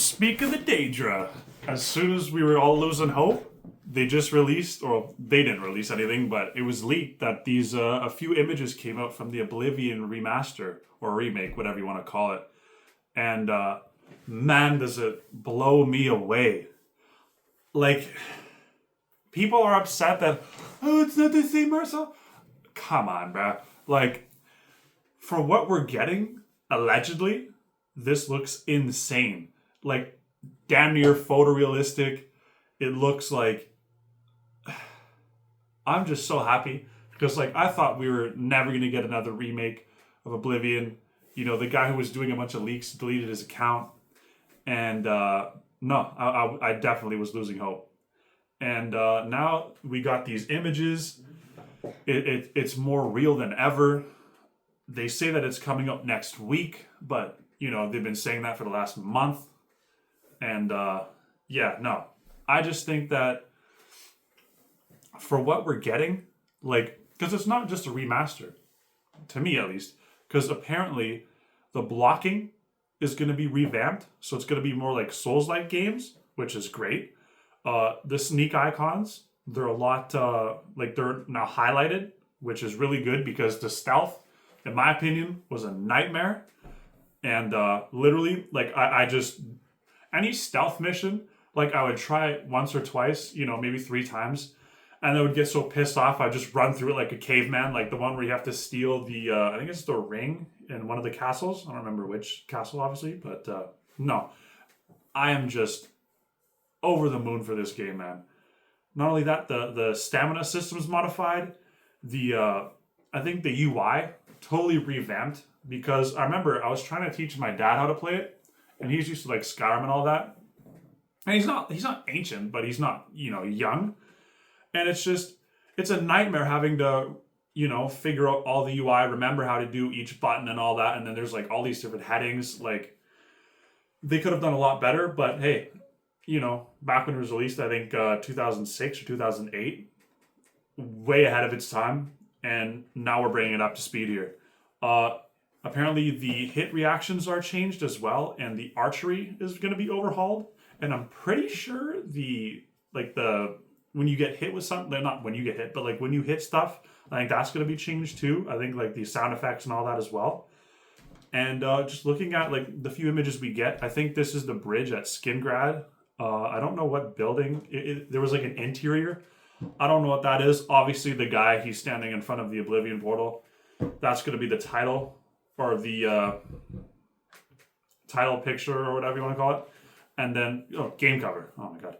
speak of the Daedra, as soon as we were all losing hope, they just released, or they didn't release anything, but it was leaked that these a few images came out from the Oblivion remaster or remake, whatever you want to call it. And man, does it blow me away. Like, people are upset that, oh, it's not the same Marcel. Come on, bro. Like, for what we're getting, allegedly, this looks insane. Like, damn near photorealistic. It looks like... I'm just so happy. Because, like, I thought we were never going to get another remake of Oblivion. You know, the guy who was doing a bunch of leaks deleted his account. And, no, I definitely was losing hope. And now we got these images. It's more real than ever. They say that it's coming up next week, but, you know, they've been saying that for the last month. And, yeah, no. I just think that for what we're getting, like, because it's not just a remaster, to me at least, because apparently the blocking is going to be revamped, so it's going to be more like Souls-like games, which is great. The sneak icons, they're a lot, like, they're now highlighted, which is really good because the stealth, in my opinion, was a nightmare. And literally, like, I just, any stealth mission, like, I would try it once or twice, you know, maybe 3 times, and I would get so pissed off, I'd just run through it like a caveman, like the one where you have to steal the, I think it's the ring in one of the castles. I don't remember which castle, obviously, but no. I am just over the moon for this game, man. Not only that, the stamina system is modified. I think the UI totally revamped, because I remember I was trying to teach my dad how to play it, and he's used to like Skyrim and all that. And he's not ancient, but he's not, you know, young. And it's a nightmare having to, you know, figure out all the UI, remember how to do each button and all that. And then there's like all these different headings. Like, they could have done a lot better, but hey, you know, back when it was released, I think 2006 or 2008, way ahead of its time. And now we're bringing it up to speed here. Apparently the hit reactions are changed as well, and the archery is going to be overhauled. And I'm pretty sure when you get hit with something, not when you get hit, but like when you hit stuff, I think that's going to be changed too. I think like the sound effects and all that as well. And just looking at like the few images we get, I think this is the bridge at Skingrad. I don't know what building. There was like an interior. I don't know what that is. Obviously, the guy, he's standing in front of the Oblivion portal. That's going to be the title, or the title picture, or whatever you want to call it. And then, game cover. Oh my god.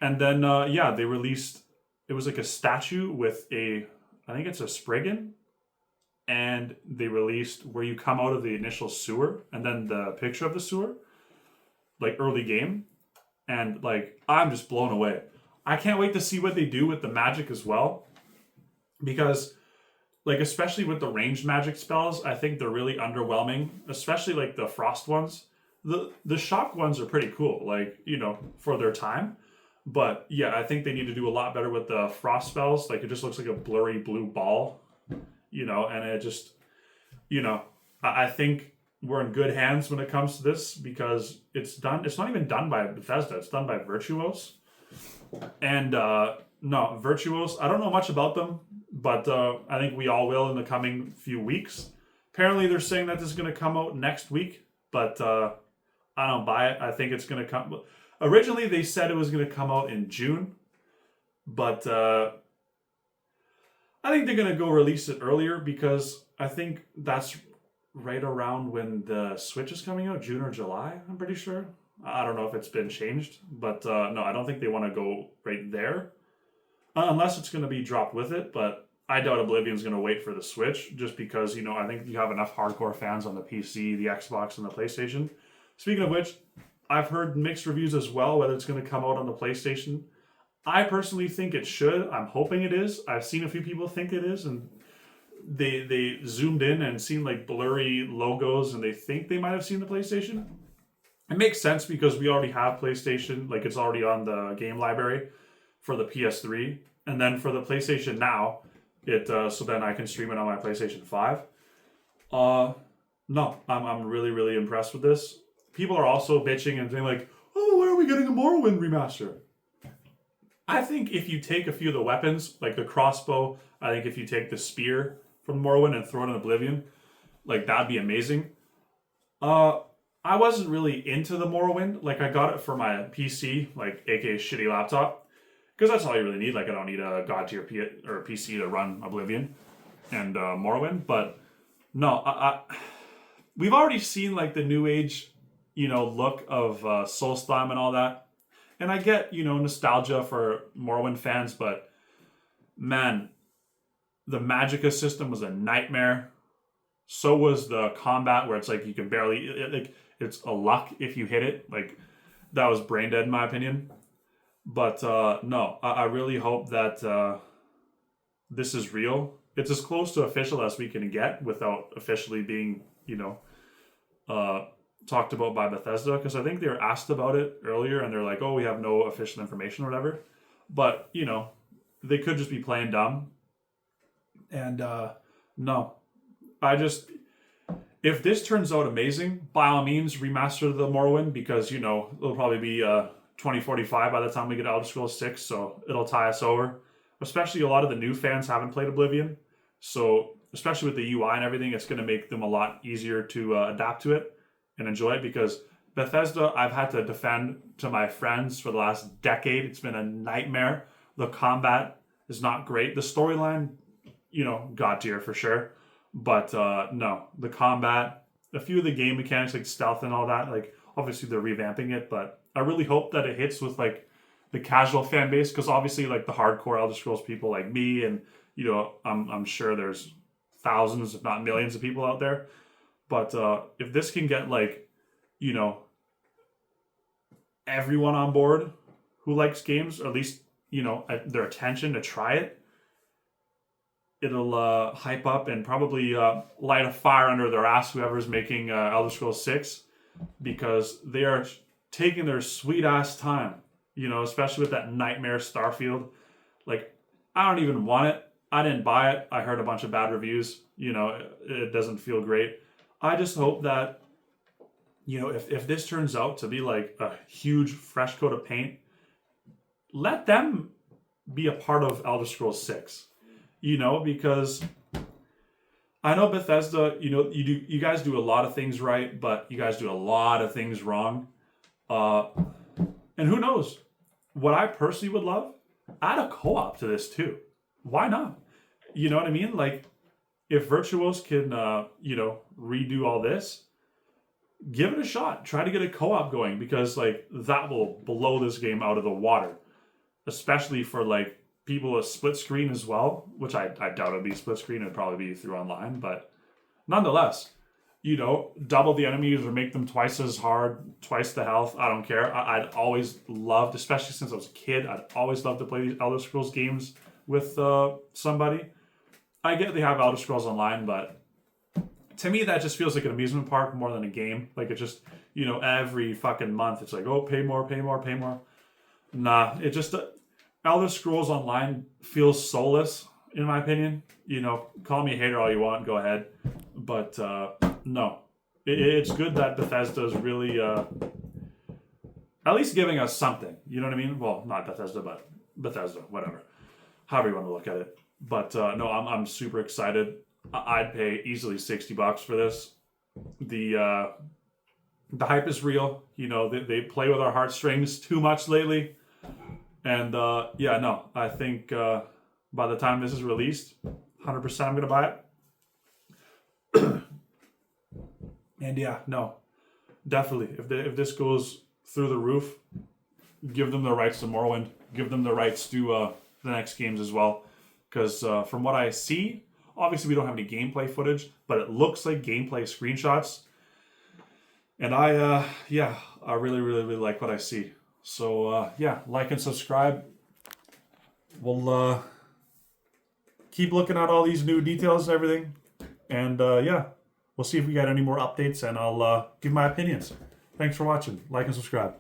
And then, yeah, they released, it was like a statue with I think it's a Spriggan. And they released where you come out of the initial sewer, and then the picture of the sewer, like early game. And like, I'm just blown away. I can't wait to see what they do with the magic as well. Because, like, especially with the ranged magic spells, I think they're really underwhelming. Especially like the frost ones. The shock ones are pretty cool, like, you know, for their time. But yeah, I think they need to do a lot better with the frost spells. Like, it just looks like a blurry blue ball, you know, and it just, you know, I think we're in good hands when it comes to this, because it's not even done by Bethesda, it's done by Virtuos. And no, Virtuos, I don't know much about them, but I think we all will in the coming few weeks. Apparently they're saying that this is going to come out next week, but I don't buy it. I think it's going to come... Originally, they said it was going to come out in June, but I think they're going to go release it earlier, because I think that's right around when the Switch is coming out, June or July, I'm pretty sure. I don't know if it's been changed, but no, I don't think they want to go right there, unless it's going to be dropped with it, but I doubt Oblivion's going to wait for the Switch, just because, you know, I think you have enough hardcore fans on the PC, the Xbox, and the PlayStation. Speaking of which, I've heard mixed reviews as well, whether it's going to come out on the PlayStation. I personally think it should. I'm hoping it is. I've seen a few people think it is, and they zoomed in and seen like blurry logos, and they think they might have seen the PlayStation. It makes sense because we already have PlayStation, like it's already on the game library for the PS3, and then for the PlayStation Now, so then I can stream it on my PlayStation 5. No, I'm really, really impressed with this. People are also bitching and saying like, getting a Morrowind remaster. I think if you take a few of the weapons, like the crossbow, I think if you take the spear from Morrowind and throw it in Oblivion, like that'd be amazing. I wasn't really into the Morrowind. Like I got it for my PC, like aka shitty laptop, because that's all you really need. Like I don't need a god tier PC to run Oblivion and Morrowind. But no, we've already seen like the new age, look of Soulstorm and all that. And I get, nostalgia for Morrowind fans, but man, the Magicka system was a nightmare. So was the combat, where it's like you can barely, like it's a luck if you hit it. Like that was brain dead in my opinion. But no, I really hope that this is real. It's as close to official as we can get without officially being, talked about by Bethesda, because I think they were asked about it earlier and they're like, oh, we have no official information or whatever. But, they could just be playing dumb. And no, if this turns out amazing, by all means, remaster the Morrowind, because, it'll probably be 2045 by the time we get Elder Scrolls 6, so it'll tie us over. Especially a lot of the new fans haven't played Oblivion, so especially with the UI and everything, it's going to make them a lot easier to adapt to it and enjoy it, because Bethesda, I've had to defend to my friends for the last decade. It's been a nightmare. The combat is not great. The storyline, god tier for sure. But no, the combat, a few of the game mechanics like stealth and all that, like obviously they're revamping it, but I really hope that it hits with like the casual fan base, because obviously like the hardcore Elder Scrolls people like me and I'm sure there's thousands if not millions of people out there. But if this can get like, everyone on board who likes games, or at least, their attention to try it, it'll hype up and probably light a fire under their ass, whoever's making Elder Scrolls 6, because they are taking their sweet ass time, especially with that nightmare Starfield. Like, I don't even want it. I didn't buy it. I heard a bunch of bad reviews. It doesn't feel great. I just hope that, if this turns out to be like a huge fresh coat of paint, let them be a part of Elder Scrolls 6. Because I know Bethesda, you guys do a lot of things right, but you guys do a lot of things wrong. And who knows? What I personally would love, add a co-op to this too. Why not? You know what I mean? Like, if Virtuos can, redo all this, give it a shot. Try to get a co-op going, because like that will blow this game out of the water, especially for like people with split screen as well, which I doubt it'd be split screen. It'd probably be through online, but nonetheless, double the enemies or make them twice as hard, twice the health. I don't care. I'd always loved, especially since I was a kid, I'd always loved to play these Elder Scrolls games with somebody. I get they have Elder Scrolls Online, but to me that just feels like an amusement park more than a game. Like it just, every fucking month it's like, oh, pay more, pay more, pay more. Nah, it just, Elder Scrolls Online feels soulless, in my opinion. Call me a hater all you want, go ahead. But no, it's good that Bethesda is really at least giving us something. You know what I mean? Well, not Bethesda, but Bethesda, whatever. However you want to look at it. But no, I'm super excited. I'd pay easily $60 for this. The hype is real. They play with our heartstrings too much lately. And I think by the time this is released, 100% I'm going to buy it. And yeah, no, definitely. If this goes through the roof, give them the rights to Morrowind. Give them the rights to the next games as well. Because from what I see, obviously we don't have any gameplay footage, but it looks like gameplay screenshots. And I really, really, really like what I see. So like and subscribe. We'll keep looking at all these new details and everything. And we'll see if we got any more updates, and I'll give my opinions. Thanks for watching. Like and subscribe.